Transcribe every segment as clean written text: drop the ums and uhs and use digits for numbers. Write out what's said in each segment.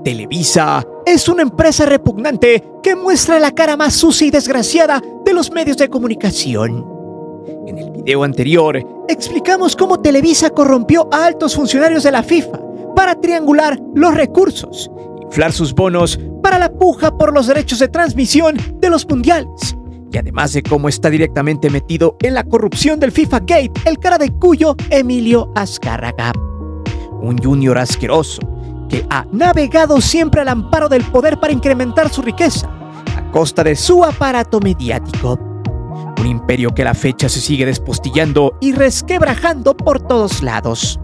Televisa es una empresa repugnante que muestra la cara más sucia y desgraciada de los medios de comunicación. En el video anterior, explicamos cómo Televisa corrompió a altos funcionarios de la FIFA para triangular los recursos, inflar sus bonos para la puja por los derechos de transmisión de los mundiales, y además de cómo está directamente metido en la corrupción del FIFA Gate, el cara de cuyo Emilio Azcárraga. Un junior asqueroso que ha navegado siempre al amparo del poder para incrementar su riqueza a costa de su aparato mediático. Un imperio que a la fecha se sigue despostillando y resquebrajando por todos lados,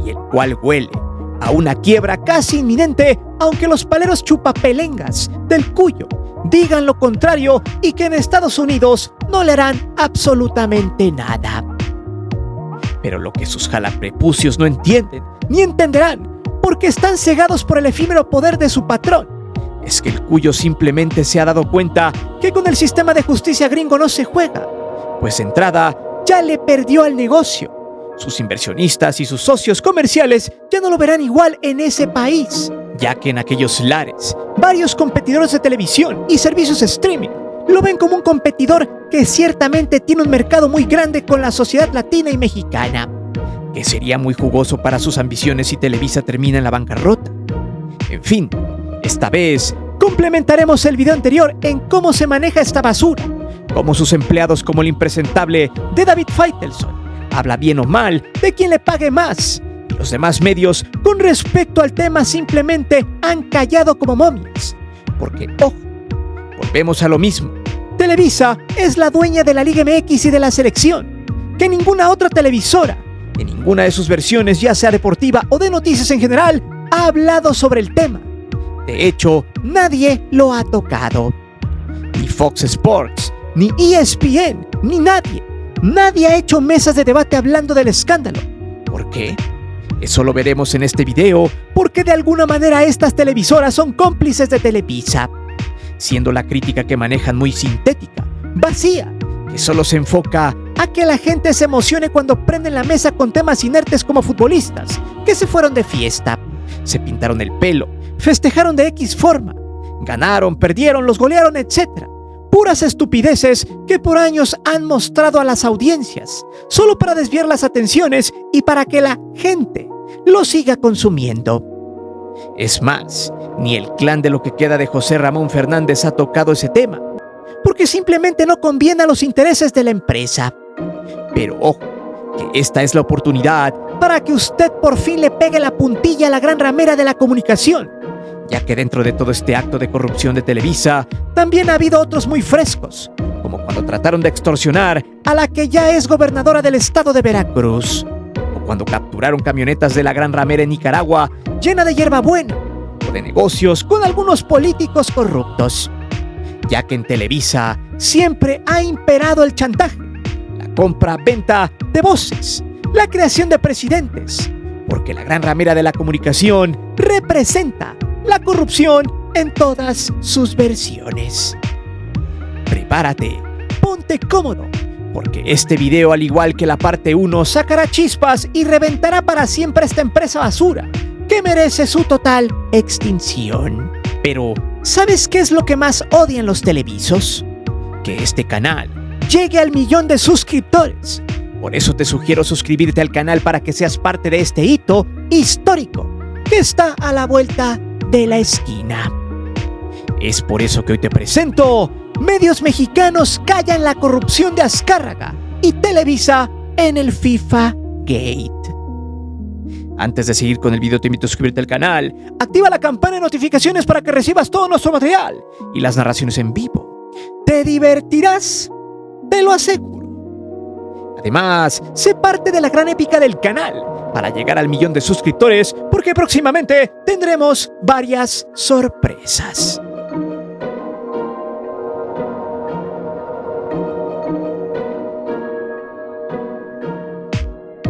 y el cual huele a una quiebra casi inminente, aunque los paleros chupapelengas del Cuyo digan lo contrario y que en Estados Unidos no le harán absolutamente nada. Pero lo que sus jalaprepucios no entienden ni entenderán, porque están cegados por el efímero poder de su patrón, es que el Cuyo simplemente se ha dado cuenta que con el sistema de justicia gringo no se juega, pues de entrada ya le perdió al negocio. Sus inversionistas y sus socios comerciales ya no lo verán igual en ese país, ya que en aquellos lares, varios competidores de televisión y servicios de streaming lo ven como un competidor que ciertamente tiene un mercado muy grande con la sociedad latina y mexicana, que sería muy jugoso para sus ambiciones si Televisa termina en la bancarrota. En fin, esta vez complementaremos el video anterior en cómo se maneja esta basura, cómo sus empleados, como el impresentable de David Faitelson, habla bien o mal de quien le pague más, y los demás medios con respecto al tema simplemente han callado como momias, porque ojo, volvemos a lo mismo. Televisa es la dueña de la Liga MX y de la selección, que ninguna otra televisora, en ninguna de sus versiones, ya sea deportiva o de noticias en general, ha hablado sobre el tema. De hecho, nadie lo ha tocado. Ni Fox Sports, ni ESPN, ni nadie. Nadie ha hecho mesas de debate hablando del escándalo. ¿Por qué? Eso lo veremos en este video, porque de alguna manera estas televisoras son cómplices de Televisa, siendo la crítica que manejan muy sintética, vacía, que solo se enfoca a que la gente se emocione cuando prenden la mesa con temas inertes como futbolistas que se fueron de fiesta, se pintaron el pelo, festejaron de X forma, ganaron, perdieron, los golearon, etc. Puras estupideces que por años han mostrado a las audiencias, solo para desviar las atenciones y para que la gente lo siga consumiendo. Es más, ni el clan de lo que queda de José Ramón Fernández ha tocado ese tema, porque simplemente no conviene a los intereses de la empresa. Pero ojo, que esta es la oportunidad para que usted por fin le pegue la puntilla a la gran ramera de la comunicación, ya que dentro de todo este acto de corrupción de Televisa también ha habido otros muy frescos, como cuando trataron de extorsionar a la que ya es gobernadora del estado de Veracruz, o cuando capturaron camionetas de la gran ramera en Nicaragua llena de hierbabuena, o de negocios con algunos políticos corruptos, ya que en Televisa siempre ha imperado el chantaje, la compra-venta de voces, la creación de presidentes, porque la gran ramera de la comunicación representa la corrupción en todas sus versiones. Prepárate, ponte cómodo, porque este video, al igual que la parte 1, sacará chispas y reventará para siempre esta empresa basura que merece su total extinción. Pero, ¿sabes qué es lo que más odian los televisos? Que este canal llegue al 1,000,000 de suscriptores. Por eso te sugiero suscribirte al canal para que seas parte de este hito histórico que está a la vuelta de la esquina. Es por eso que hoy te presento: medios mexicanos callan la corrupción de Azcárraga y Televisa en el FIFA Gate. Antes de seguir con el video, te invito a suscribirte al canal, activa la campana de notificaciones para que recibas todo nuestro material y las narraciones en vivo. Te divertirás, te lo aseguro. Además, sé parte de la gran épica del canal para llegar al 1,000,000 de suscriptores, porque próximamente tendremos varias sorpresas.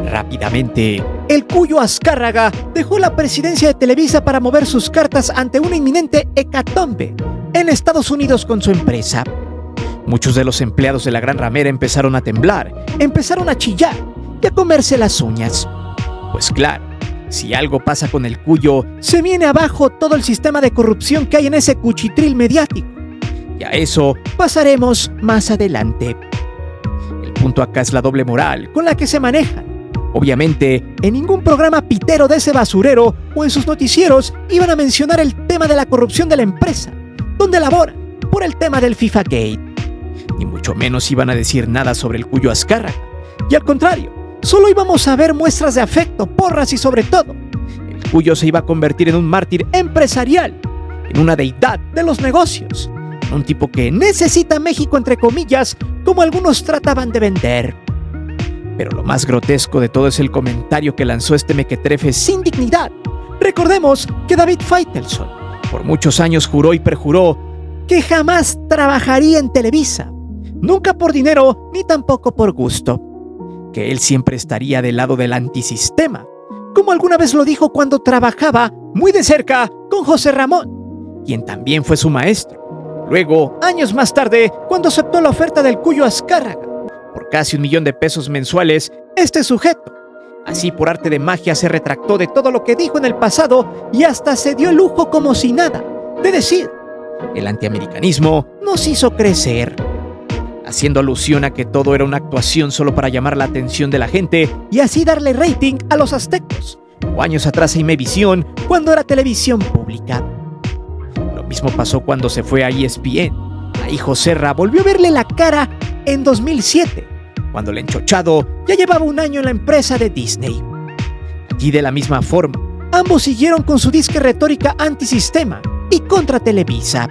Rápidamente, el Cuyo Azcárraga dejó la presidencia de Televisa para mover sus cartas ante una inminente hecatombe en Estados Unidos con su empresa. Muchos de los empleados de la gran ramera empezaron a temblar, empezaron a chillar y a comerse las uñas. Pues claro, Si algo pasa con el Cuyo, se viene abajo todo el sistema de corrupción que hay en ese cuchitril mediático. Y a eso pasaremos más adelante. El punto acá es la doble moral con la que se manejan. Obviamente, en ningún programa pitero de ese basurero o en sus noticieros iban a mencionar el tema de la corrupción de la empresa, donde laboran, por el tema del FIFA Gate. Ni mucho menos iban a decir nada sobre el Cuyo Azcárraga. Y al contrario, solo íbamos a ver muestras de afecto, porras y sobre todo, el Cuyo se iba a convertir en un mártir empresarial, en una deidad de los negocios, en un tipo que necesita México entre comillas, como algunos trataban de vender. Pero lo más grotesco de todo es el comentario que lanzó este mequetrefe sin dignidad. Recordemos que David Faitelson por muchos años juró y perjuró que jamás trabajaría en Televisa, nunca por dinero ni tampoco por gusto, que él siempre estaría del lado del antisistema, como alguna vez lo dijo cuando trabajaba muy de cerca con José Ramón, quien también fue su maestro. Luego, años más tarde, cuando aceptó la oferta del Cuyo Azcárraga, por casi $1 millón mensuales, este sujeto, así por arte de magia, se retractó de todo lo que dijo en el pasado y hasta se dio el lujo como si nada, de decir, el antiamericanismo nos hizo crecer, haciendo alusión a que todo era una actuación solo para llamar la atención de la gente y así darle rating a los aztecos, o años atrás a Imevisión, cuando era televisión pública. Lo mismo pasó cuando se fue a ESPN. Ahí Joserra volvió a verle la cara en 2007, cuando el enchochado ya llevaba un año en la empresa de Disney. Allí de la misma forma, ambos siguieron con su disque retórica antisistema y contra Televisa.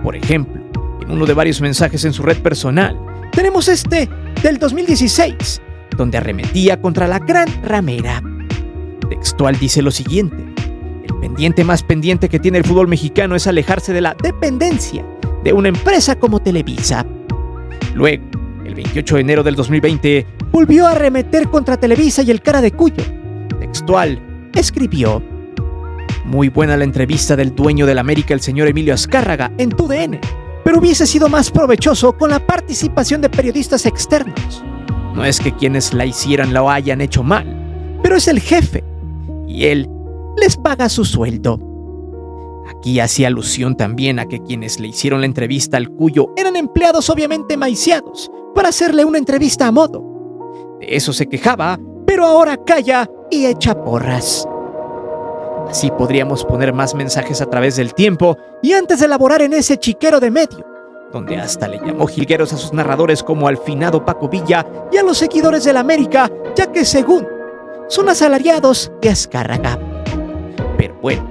Por ejemplo, en uno de varios mensajes en su red personal, tenemos este del 2016, donde arremetía contra la gran ramera. Textual dice lo siguiente: el pendiente más pendiente que tiene el fútbol mexicano es alejarse de la dependencia de una empresa como Televisa. Luego, el 28 de enero del 2020, volvió a arremeter contra Televisa y el cara de Cuyo. Textual, escribió: muy buena la entrevista del dueño del América, el señor Emilio Azcárraga, en TUDN, pero hubiese sido más provechoso con la participación de periodistas externos. No es que quienes la hicieran lo hayan hecho mal, pero es el jefe, y él les paga su sueldo. Aquí hacía alusión también a que quienes le hicieron la entrevista al Cuyo eran empleados obviamente maiciados para hacerle una entrevista a modo. De eso se quejaba, pero ahora calla y echa porras. Así podríamos poner más mensajes a través del tiempo y antes de laborar en ese chiquero de medio, donde hasta le llamó jilgueros a sus narradores como al finado Paco Villa y a los seguidores del América, ya que según son asalariados de Azcárraga. Pero bueno,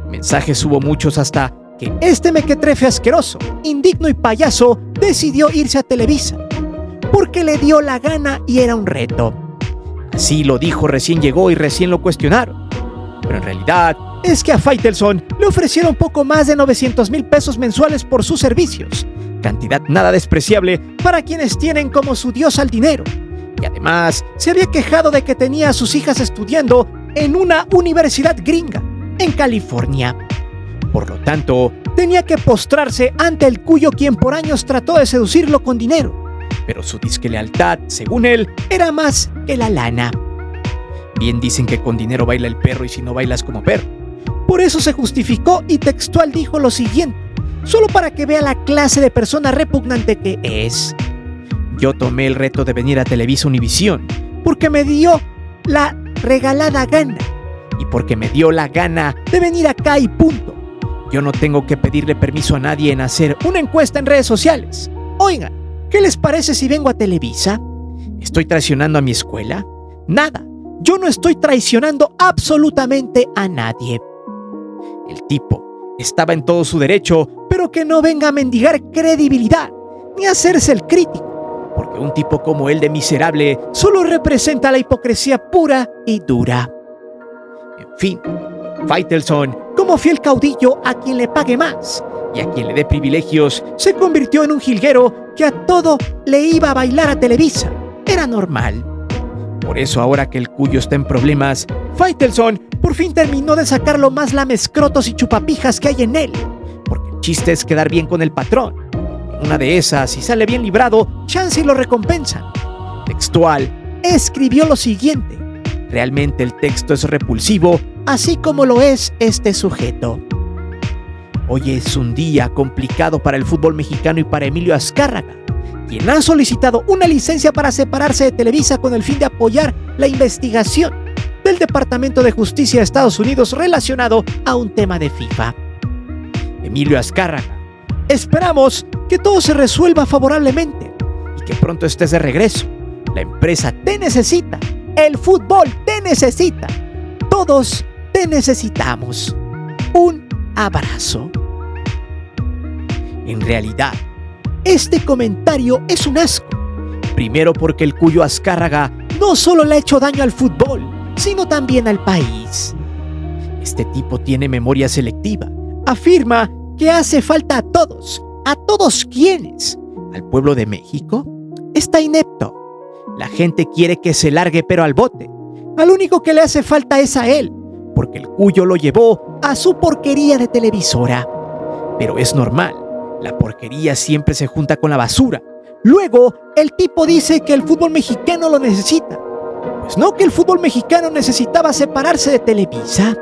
mensajes hubo muchos hasta que este mequetrefe asqueroso, indigno y payaso decidió irse a Televisa, porque le dio la gana y era un reto. Así lo dijo, recién llegó y recién lo cuestionaron. Pero en realidad es que a Faitelson le ofrecieron poco más de $900,000 mensuales por sus servicios, cantidad nada despreciable para quienes tienen como su dios al dinero. Y además se había quejado de que tenía a sus hijas estudiando en una universidad gringa, en California. Por lo tanto, tenía que postrarse ante el Cuyo, quien por años trató de seducirlo con dinero, pero su disque lealtad, según él, era más que la lana. Bien dicen que con dinero baila el perro y si no bailas como perro. Por eso se justificó y textual dijo lo siguiente, solo para que vea la clase de persona repugnante que es: yo tomé el reto de venir a Televisa Univisión porque me dio la regalada gana y porque me dio la gana de venir acá y punto. Yo no tengo que pedirle permiso a nadie en hacer una encuesta en redes sociales. Oigan, ¿qué les parece si vengo a Televisa? ¿Estoy traicionando a mi escuela? Nada, yo no estoy traicionando absolutamente a nadie. El tipo estaba en todo su derecho, pero que no venga a mendigar credibilidad ni a hacerse el crítico, porque un tipo como él de miserable solo representa la hipocresía pura y dura. En fin, Faitelson, como fiel caudillo a quien le pague más y a quien le dé privilegios, se convirtió en un jilguero que a todo le iba a bailar a Televisa. Era normal. Por eso ahora que el Cuyo está en problemas, Faitelson por fin terminó de sacar lo más lamescrotos y chupapijas que hay en él, porque el chiste es quedar bien con el patrón. En una de esas, si sale bien librado, chance y lo recompensan. Textual, escribió lo siguiente: Realmente el texto es repulsivo, así como lo es este sujeto. Hoy es un día complicado para el fútbol mexicano y para Emilio Azcárraga, quien ha solicitado una licencia para separarse de Televisa con el fin de apoyar la investigación del Departamento de Justicia de Estados Unidos relacionado a un tema de FIFA. Emilio Azcárraga, esperamos que todo se resuelva favorablemente y que pronto estés de regreso. La empresa te necesita, el fútbol te necesita, todos te necesitamos. Un abrazo. En realidad, este comentario es un asco. Primero porque el Cuyo Azcárraga no solo le ha hecho daño al fútbol, sino también al país. Este tipo tiene memoria selectiva. Afirma que hace falta a todos. ¿A todos quiénes? ¿Al pueblo de México? Está inepto. La gente quiere que se largue pero al bote. Al único que le hace falta es a él, porque el Cuyo lo llevó a su porquería de televisora. Pero es normal, la porquería siempre se junta con la basura. Luego, el tipo dice que el fútbol mexicano lo necesita. Pues no, que el fútbol mexicano necesitaba separarse de Televisa.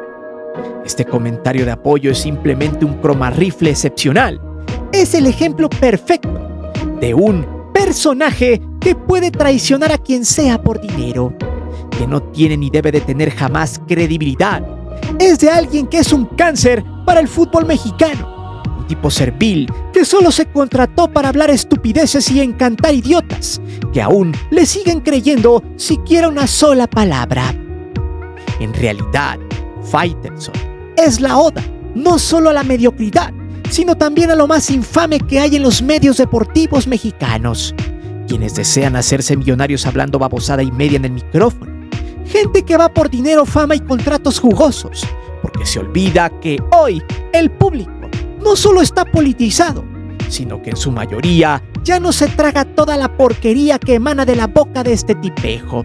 Este comentario de apoyo es simplemente un cromarrifle excepcional. Es el ejemplo perfecto de un personaje que puede traicionar a quien sea por dinero, que no tiene ni debe de tener jamás credibilidad. Es de alguien que es un cáncer para el fútbol mexicano, un tipo servil que solo se contrató para hablar estupideces y encantar idiotas, que aún le siguen creyendo siquiera una sola palabra. En realidad, Faitelson es la oda, no solo a la mediocridad, sino también a lo más infame que hay en los medios deportivos mexicanos, quienes desean hacerse millonarios hablando babosada y media en el micrófono. Gente que va por dinero, fama y contratos jugosos, porque se olvida que hoy el público no solo está politizado, sino que en su mayoría ya no se traga toda la porquería que emana de la boca de este tipejo,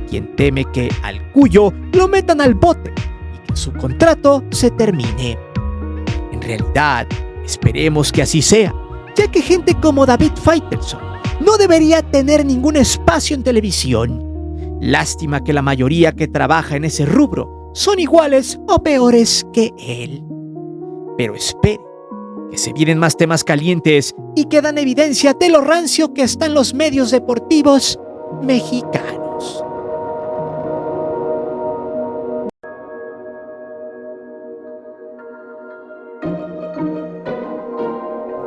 quien teme que al Cuyo lo metan al bote y que su contrato se termine. En realidad, esperemos que así sea, ya que gente como David Faitelson no debería tener ningún espacio en televisión. Lástima que la mayoría que trabaja en ese rubro son iguales o peores que él. Pero espere, que se vienen más temas calientes y que dan evidencia de lo rancio que están los medios deportivos mexicanos.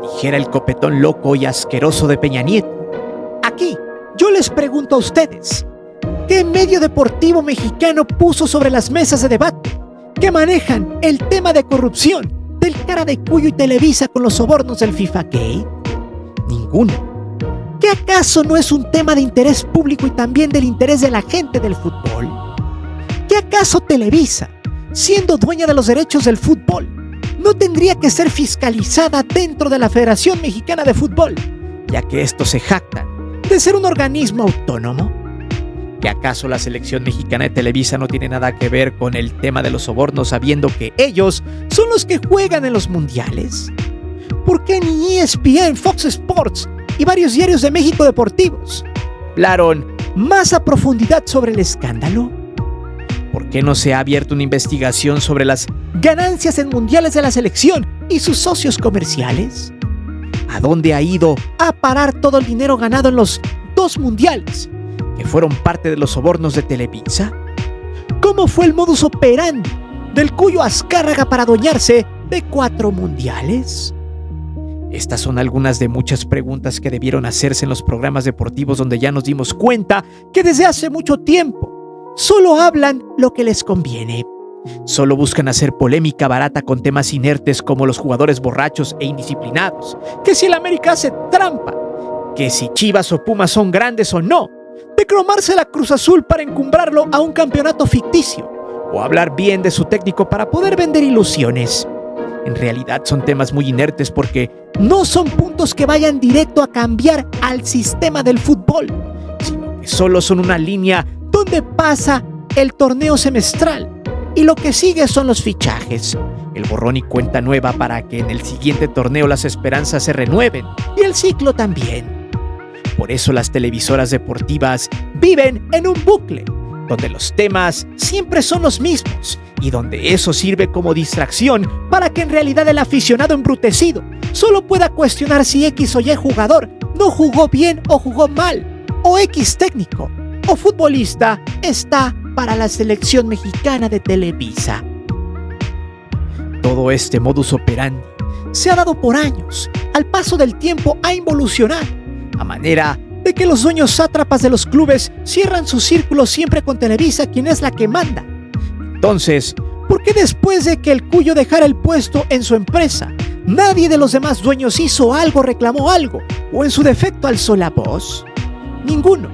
Dijera el copetón loco y asqueroso de Peña Nieto. Aquí, yo les pregunto a ustedes, ¿qué medio deportivo mexicano puso sobre las mesas de debate que manejan el tema de corrupción del cara de Cuyo y Televisa con los sobornos del FIFA Gate? Ninguno. ¿Qué acaso no es un tema de interés público y también del interés de la gente del fútbol? ¿Qué acaso Televisa, siendo dueña de los derechos del fútbol, no tendría que ser fiscalizada dentro de la Federación Mexicana de Fútbol, ya que estos se jactan de ser un organismo autónomo? ¿Que acaso la selección mexicana de Televisa no tiene nada que ver con el tema de los sobornos, sabiendo que ellos son los que juegan en los mundiales? ¿Por qué ni ESPN, Fox Sports y varios diarios de México deportivos hablaron más a profundidad sobre el escándalo? ¿Por qué no se ha abierto una investigación sobre las ganancias en mundiales de la selección y sus socios comerciales? ¿A dónde ha ido a parar todo el dinero ganado en los 2 mundiales que fueron parte de los sobornos de Televisa? ¿Cómo fue el modus operandi del Cuyo Azcárraga para adueñarse de 4 mundiales? Estas son algunas de muchas preguntas que debieron hacerse en los programas deportivos, donde ya nos dimos cuenta que desde hace mucho tiempo solo hablan lo que les conviene. Solo buscan hacer polémica barata con temas inertes como los jugadores borrachos e indisciplinados, que si el América hace trampa, que si Chivas o Pumas son grandes o no, de cromarse la Cruz Azul para encumbrarlo a un campeonato ficticio, o hablar bien de su técnico para poder vender ilusiones. En realidad son temas muy inertes porque no son puntos que vayan directo a cambiar al sistema del fútbol, sino que solo son una línea donde pasa el torneo semestral y lo que sigue son los fichajes, el borrón y cuenta nueva para que en el siguiente torneo las esperanzas se renueven y el ciclo también. Por eso las televisoras deportivas viven en un bucle donde los temas siempre son los mismos y donde eso sirve como distracción para que en realidad el aficionado embrutecido solo pueda cuestionar si X o Y jugador no jugó bien o jugó mal, o X técnico o futbolista está para la selección mexicana de Televisa. Todo este modus operandi se ha dado por años, al paso del tiempo ha involucionado, a manera de que los dueños sátrapas de los clubes cierran su círculo siempre con Televisa, quien es la que manda. Entonces, ¿por qué después de que el Cuyo dejara el puesto en su empresa, nadie de los demás dueños hizo algo, reclamó algo, o en su defecto alzó la voz? Ninguno,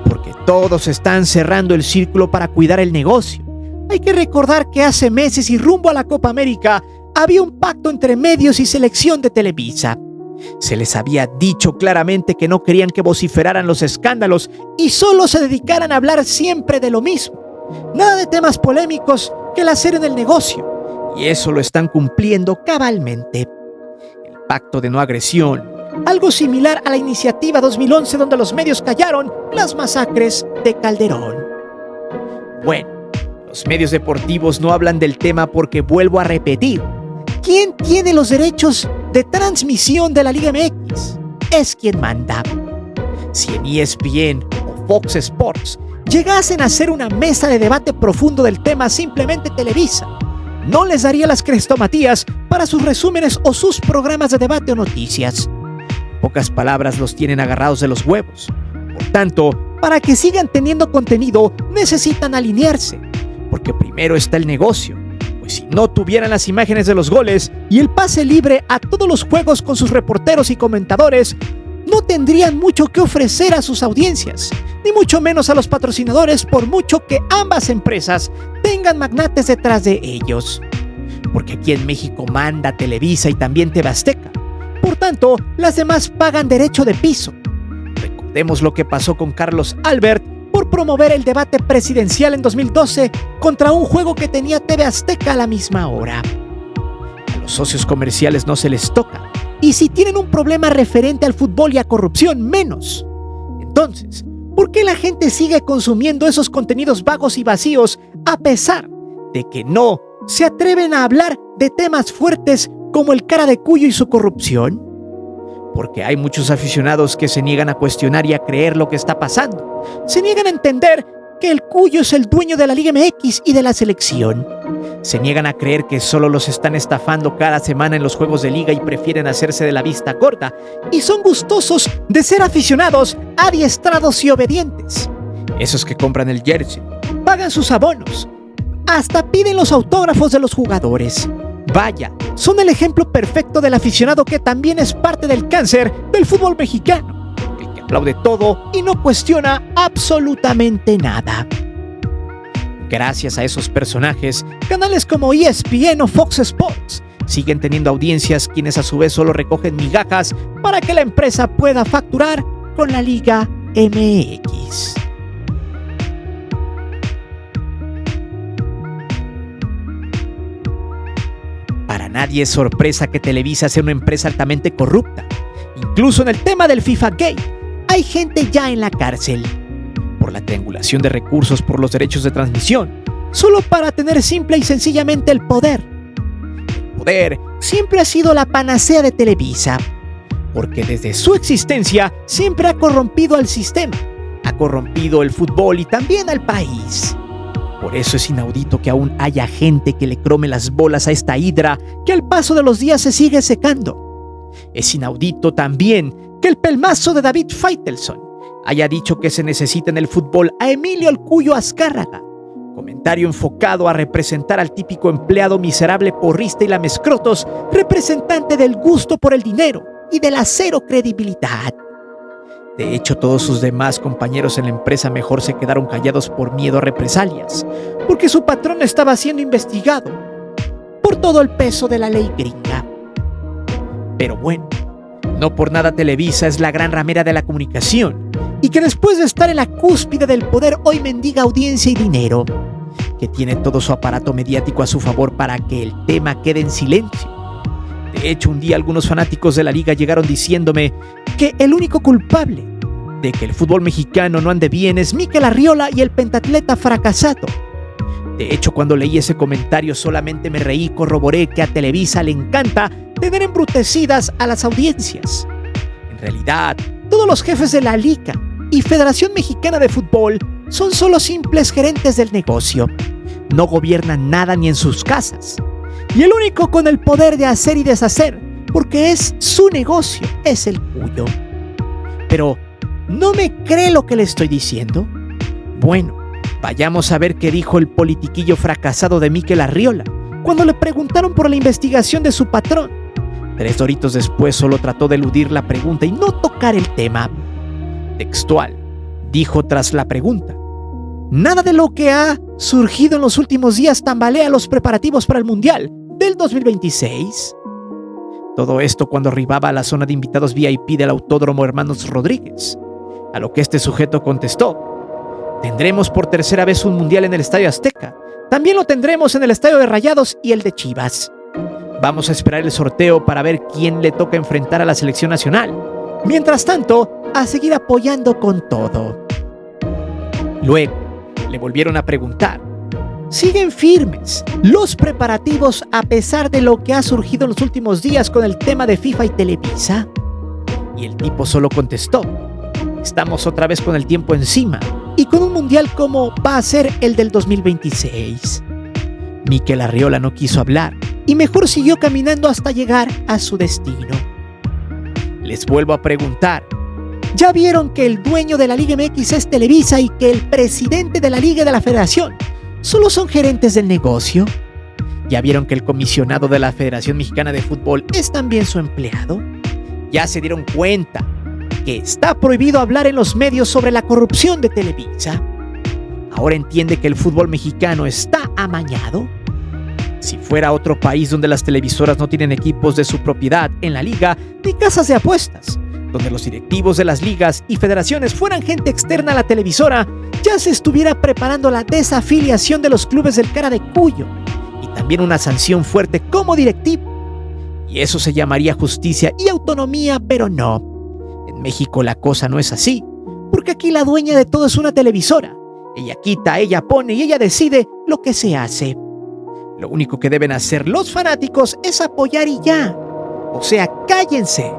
porque todos están cerrando el círculo para cuidar el negocio. Hay que recordar que hace meses y rumbo a la Copa América había un pacto entre medios y selección de Televisa. Se les había dicho claramente que no querían que vociferaran los escándalos y solo se dedicaran a hablar siempre de lo mismo. Nada de temas polémicos que el hacer en el negocio. Y eso lo están cumpliendo cabalmente. El pacto de no agresión, algo similar a la iniciativa 2011 donde los medios callaron las masacres de Calderón. Bueno, los medios deportivos no hablan del tema porque vuelvo a repetir. ¿Quién tiene los derechos de transmisión de la Liga MX? Es quien manda. Si en ESPN o Fox Sports llegasen a hacer una mesa de debate profundo del tema, simplemente Televisa no les daría las crestomatías para sus resúmenes o sus programas de debate o noticias. En pocas palabras, los tienen agarrados de los huevos. Por tanto, para que sigan teniendo contenido, necesitan alinearse, porque primero está el negocio. Si no tuvieran las imágenes de los goles y el pase libre a todos los juegos con sus reporteros y comentadores, no tendrían mucho que ofrecer a sus audiencias, ni mucho menos a los patrocinadores, por mucho que ambas empresas tengan magnates detrás de ellos. Porque aquí en México manda Televisa y también TV Azteca. Por tanto, las demás pagan derecho de piso. Recordemos lo que pasó con Carlos Albert por promover el debate presidencial en 2012 contra un juego que tenía TV Azteca a la misma hora. A los socios comerciales no se les toca, y si tienen un problema referente al fútbol y a corrupción, menos. Entonces, ¿por qué la gente sigue consumiendo esos contenidos vagos y vacíos a pesar de que no se atreven a hablar de temas fuertes como el cara de Cuyo y su corrupción? Porque hay muchos aficionados que se niegan a cuestionar y a creer lo que está pasando. Se niegan a entender que el Cuyo es el dueño de la Liga MX y de la selección. Se niegan a creer que solo los están estafando cada semana en los juegos de liga y prefieren hacerse de la vista corta. Y son gustosos de ser aficionados, adiestrados y obedientes. Esos que compran el jersey, pagan sus abonos, hasta piden los autógrafos de los jugadores. Vaya, son el ejemplo perfecto del aficionado que también es parte del cáncer del fútbol mexicano, el que aplaude todo y no cuestiona absolutamente nada. Gracias a esos personajes, canales como ESPN o Fox Sports siguen teniendo audiencias, quienes a su vez solo recogen migajas para que la empresa pueda facturar con la Liga MX. Para nadie es sorpresa que Televisa sea una empresa altamente corrupta. Incluso en el tema del FIFA Gate, hay gente ya en la cárcel por la triangulación de recursos por los derechos de transmisión, solo para tener simple y sencillamente el poder. El poder siempre ha sido la panacea de Televisa, porque desde su existencia siempre ha corrompido al sistema, ha corrompido el fútbol y también al país. Por eso es inaudito que aún haya gente que le crome las bolas a esta hidra que al paso de los días se sigue secando. Es inaudito también que el pelmazo de David Faitelson haya dicho que se necesita en el fútbol a Emilio el Cuyo Azcárraga, comentario enfocado a representar al típico empleado miserable, porrista y lamescrotos, representante del gusto por el dinero y de la cero credibilidad. De hecho, todos sus demás compañeros en la empresa mejor se quedaron callados por miedo a represalias, porque su patrón estaba siendo investigado por todo el peso de la ley gringa. Pero bueno, no por nada Televisa es la gran ramera de la comunicación, y que después de estar en la cúspide del poder hoy mendiga audiencia y dinero, que tiene todo su aparato mediático a su favor para que el tema quede en silencio. De hecho, un día algunos fanáticos de la liga llegaron diciéndome que el único culpable de que el fútbol mexicano no ande bien es Mikel Arriola y el pentatleta fracasado. De hecho, cuando leí ese comentario solamente me reí y corroboré que a Televisa le encanta tener embrutecidas a las audiencias. En realidad, todos los jefes de la Liga y Federación Mexicana de Fútbol son solo simples gerentes del negocio. No gobiernan nada ni en sus casas. Y el único con el poder de hacer y deshacer, porque es su negocio, es el cuyo. Pero, ¿no me cree lo que le estoy diciendo? Bueno, vayamos a ver qué dijo el politiquillo fracasado de Mikel Arriola cuando le preguntaron por la investigación de su patrón. 3 doritos después solo trató de eludir la pregunta y no tocar el tema. Textual, dijo tras la pregunta: nada de lo que ha surgido en los últimos días tambalea los preparativos para el Mundial del 2026. Todo esto cuando arribaba a la zona de invitados VIP del Autódromo Hermanos Rodríguez, a lo que este sujeto contestó: tendremos por tercera vez un Mundial en el Estadio Azteca. También lo tendremos en el Estadio de Rayados y el de Chivas. Vamos a esperar el sorteo para ver quién le toca enfrentar a la selección nacional. Mientras tanto, a seguir apoyando con todo. Luego, le volvieron a preguntar: ¿siguen firmes los preparativos a pesar de lo que ha surgido en los últimos días con el tema de FIFA y Televisa? Y el tipo solo contestó: estamos otra vez con el tiempo encima y con un mundial como va a ser el del 2026. Mikel Arriola no quiso hablar y mejor siguió caminando hasta llegar a su destino. Les vuelvo a preguntar: ¿ya vieron que el dueño de la Liga MX es Televisa y que el presidente de la Liga y de la Federación solo son gerentes del negocio? ¿Ya vieron que el comisionado de la Federación Mexicana de Fútbol es también su empleado? ¿Ya se dieron cuenta que está prohibido hablar en los medios sobre la corrupción de Televisa? ¿Ahora entiende que el fútbol mexicano está amañado? Si fuera otro país donde las televisoras no tienen equipos de su propiedad en la liga ni casas de apuestas, donde los directivos de las ligas y federaciones fueran gente externa a la televisora, ya se estuviera preparando la desafiliación de los clubes del cara de Cuyo y también una sanción fuerte como directivo. Y eso se llamaría justicia y autonomía, pero no. En México la cosa no es así, porque aquí la dueña de todo es una televisora. Ella quita, ella pone y ella decide lo que se hace. Lo único que deben hacer los fanáticos es apoyar y ya. O sea, cállense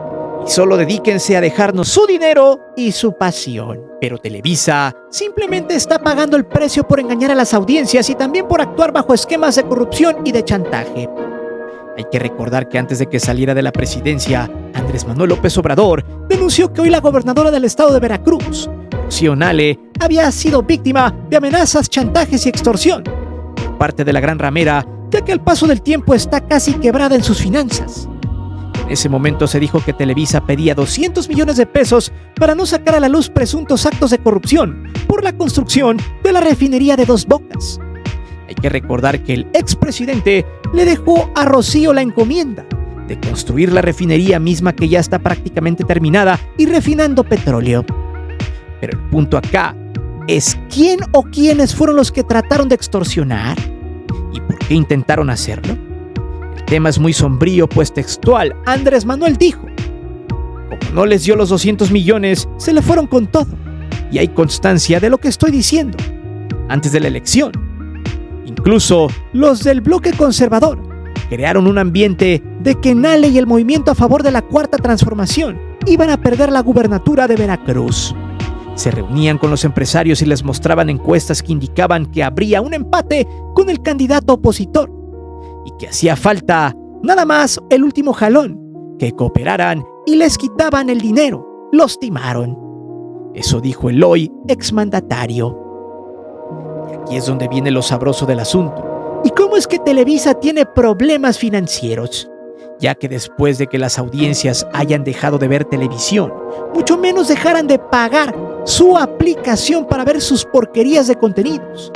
y solo dedíquense a dejarnos su dinero y su pasión. Pero Televisa simplemente está pagando el precio por engañar a las audiencias y también por actuar bajo esquemas de corrupción y de chantaje. Hay que recordar que antes de que saliera de la presidencia, Andrés Manuel López Obrador denunció que hoy la gobernadora del estado de Veracruz, Rocío Nale, había sido víctima de amenazas, chantajes y extorsión por parte de la Gran Ramera, ya que al paso del tiempo está casi quebrada en sus finanzas. En ese momento se dijo que Televisa pedía 200 millones de pesos para no sacar a la luz presuntos actos de corrupción por la construcción de la refinería de Dos Bocas. Hay que recordar que el expresidente le dejó a Rocío la encomienda de construir la refinería misma que ya está prácticamente terminada y refinando petróleo. Pero el punto acá es quién o quiénes fueron los que trataron de extorsionar y por qué intentaron hacerlo. El tema es muy sombrío, pues textual, Andrés Manuel dijo: como no les dio los 200 millones, se le fueron con todo. Y hay constancia de lo que estoy diciendo. Antes de la elección, incluso los del bloque conservador crearon un ambiente de que Nale y el movimiento a favor de la Cuarta Transformación iban a perder la gubernatura de Veracruz. Se reunían con los empresarios y les mostraban encuestas que indicaban que habría un empate con el candidato opositor y que hacía falta nada más el último jalón, que cooperaran y les quitaban el dinero, los timaron. Eso dijo el hoy exmandatario. Y aquí es donde viene lo sabroso del asunto. ¿Y cómo es que Televisa tiene problemas financieros? Ya que después de que las audiencias hayan dejado de ver televisión, mucho menos dejaran de pagar su aplicación para ver sus porquerías de contenidos.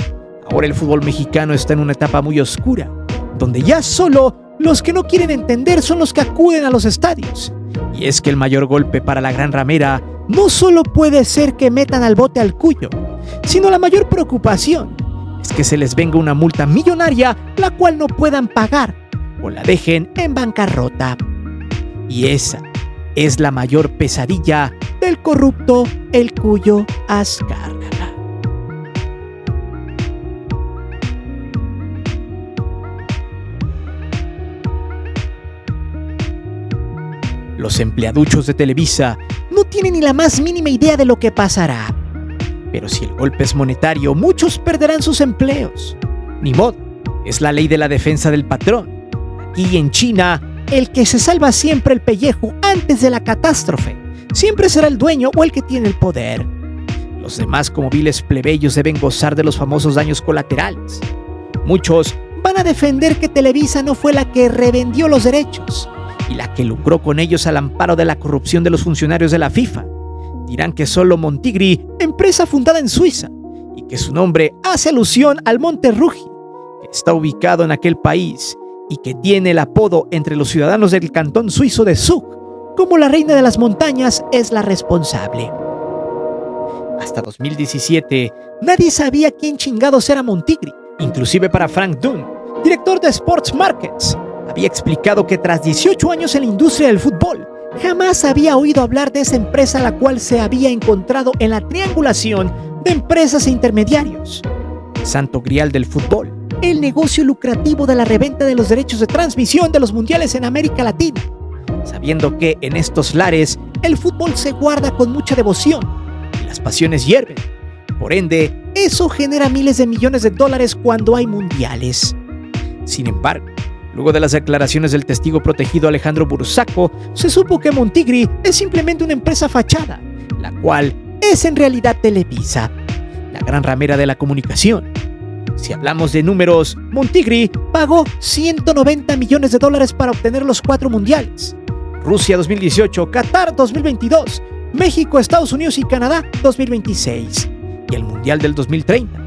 Ahora el fútbol mexicano está en una etapa muy oscura, donde ya solo los que no quieren entender son los que acuden a los estadios. Y es que el mayor golpe para la Gran Ramera no solo puede ser que metan al bote al Cuyo, sino la mayor preocupación es que se les venga una multa millonaria la cual no puedan pagar o la dejen en bancarrota. Y esa es la mayor pesadilla del corrupto El Cuyo Azcárraga. Los empleaduchos de Televisa no tienen ni la más mínima idea de lo que pasará. Pero si el golpe es monetario, muchos perderán sus empleos. Ni modo, es la ley de la defensa del patrón. Aquí en China, el que se salva siempre el pellejo antes de la catástrofe siempre será el dueño o el que tiene el poder. Los demás como viles plebeyos deben gozar de los famosos daños colaterales. Muchos van a defender que Televisa no fue la que revendió los derechos y la que lucró con ellos al amparo de la corrupción de los funcionarios de la FIFA. Dirán que solo Montigri, empresa fundada en Suiza, y que su nombre hace alusión al Monte Rugi, que está ubicado en aquel país y que tiene el apodo entre los ciudadanos del cantón suizo de Zug, como la reina de las montañas es la responsable. Hasta 2017, nadie sabía quién chingados era Montigri, inclusive para Frank Dunn, director de Sports Markets. Había explicado que tras 18 años en la industria del fútbol, jamás había oído hablar de esa empresa la cual se había encontrado en la triangulación de empresas e intermediarios. El santo grial del fútbol, el negocio lucrativo de la reventa de los derechos de transmisión de los mundiales en América Latina, sabiendo que en estos lares el fútbol se guarda con mucha devoción y las pasiones hierven. Por ende, eso genera miles de millones de dólares cuando hay mundiales. Sin embargo, luego de las declaraciones del testigo protegido Alejandro Bursaco, se supo que Montigri es simplemente una empresa fachada, la cual es en realidad Televisa, la gran ramera de la comunicación. Si hablamos de números, Montigri pagó 190 millones de dólares para obtener los 4 mundiales. Rusia 2018, Qatar 2022, México, Estados Unidos y Canadá 2026 y el Mundial del 2030.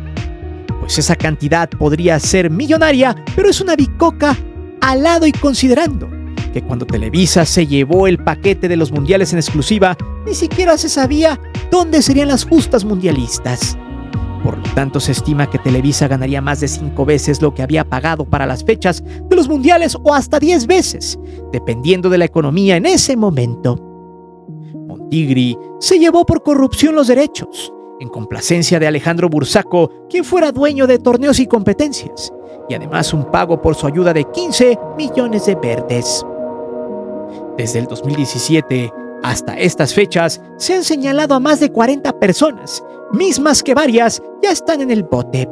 Pues esa cantidad podría ser millonaria, pero es una bicoca al lado y considerando que cuando Televisa se llevó el paquete de los mundiales en exclusiva, ni siquiera se sabía dónde serían las justas mundialistas. Por lo tanto, se estima que Televisa ganaría más de 5 veces lo que había pagado para las fechas de los mundiales o hasta 10 veces, dependiendo de la economía en ese momento. Montigri se llevó por corrupción los derechos, en complacencia de Alejandro Bursaco, quien fuera dueño de torneos y competencias, y además un pago por su ayuda de 15 millones de verdes. Desde el 2017 hasta estas fechas se han señalado a más de 40 personas, mismas que varias ya están en el bote.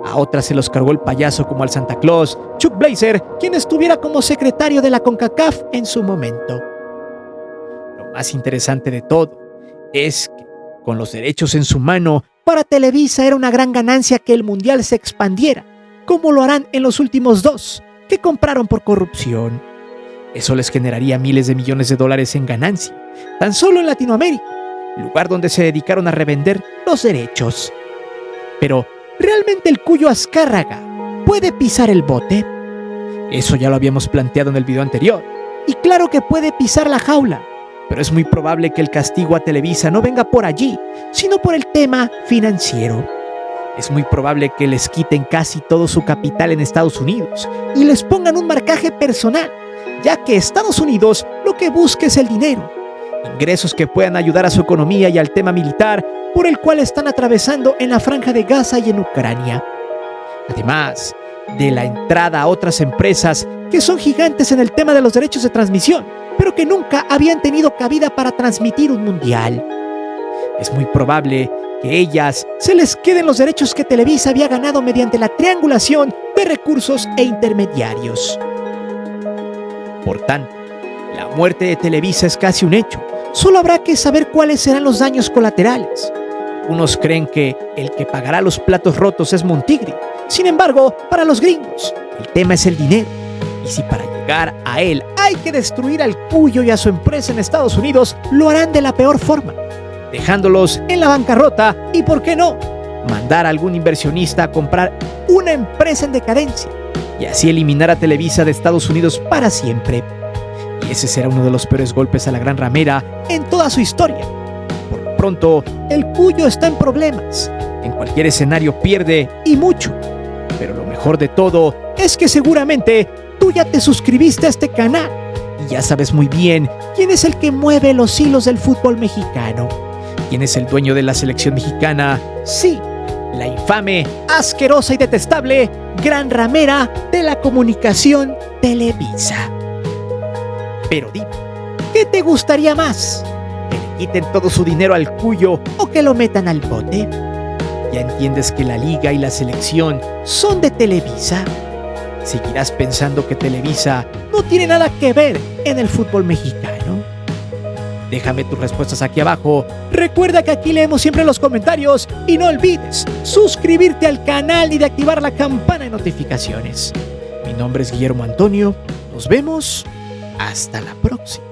A otras se los cargó el payaso como al Santa Claus, Chuck Blazer, quien estuviera como secretario de la CONCACAF en su momento. Lo más interesante de todo es que, con los derechos en su mano, para Televisa era una gran ganancia que el mundial se expandiera, como lo harán en los últimos 2, que compraron por corrupción. Eso les generaría miles de millones de dólares en ganancia, tan solo en Latinoamérica, lugar donde se dedicaron a revender los derechos. Pero, ¿realmente el Cuyo Azcárraga puede pisar el bote? Eso ya lo habíamos planteado en el video anterior, y claro que puede pisar la jaula, pero es muy probable que el castigo a Televisa no venga por allí, sino por el tema financiero. Es muy probable que les quiten casi todo su capital en Estados Unidos y les pongan un marcaje personal, ya que Estados Unidos lo que busca es el dinero, ingresos que puedan ayudar a su economía y al tema militar por el cual están atravesando en la Franja de Gaza y en Ucrania. Además de la entrada a otras empresas que son gigantes en el tema de los derechos de transmisión, pero que nunca habían tenido cabida para transmitir un mundial. Es muy probable que ellas se les queden los derechos que Televisa había ganado mediante la triangulación de recursos e intermediarios. Por tanto, la muerte de Televisa es casi un hecho. Solo habrá que saber cuáles serán los daños colaterales. Algunos creen que el que pagará los platos rotos es Montigri. Sin embargo, para los gringos, el tema es el dinero. Y si para llegar a él hay que destruir al Cuyo y a su empresa en Estados Unidos, lo harán de la peor forma, dejándolos en la bancarrota y, ¿por qué no?, mandar a algún inversionista a comprar una empresa en decadencia y así eliminar a Televisa de Estados Unidos para siempre. Y ese será uno de los peores golpes a la gran ramera en toda su historia. Por lo pronto, el Cuyo está en problemas. En cualquier escenario pierde y mucho. Pero lo mejor de todo es que seguramente tú ya te suscribiste a este canal Y ya sabes muy bien quién es el que mueve los hilos del fútbol mexicano. ¿Quién es el dueño de la selección mexicana? Sí, la infame, asquerosa y detestable gran ramera de la comunicación Televisa. Pero dime, ¿qué te gustaría más? ¿Que le quiten todo su dinero al Cuyo o que lo metan al bote? ¿Ya entiendes que la liga y la selección son de Televisa? ¿Seguirás pensando que Televisa no tiene nada que ver en el fútbol mexicano? Déjame tus respuestas aquí abajo. Recuerda que aquí leemos siempre los comentarios y no olvides suscribirte al canal y de activar la campana de notificaciones. Mi nombre es Guillermo Antonio. Nos vemos hasta la próxima.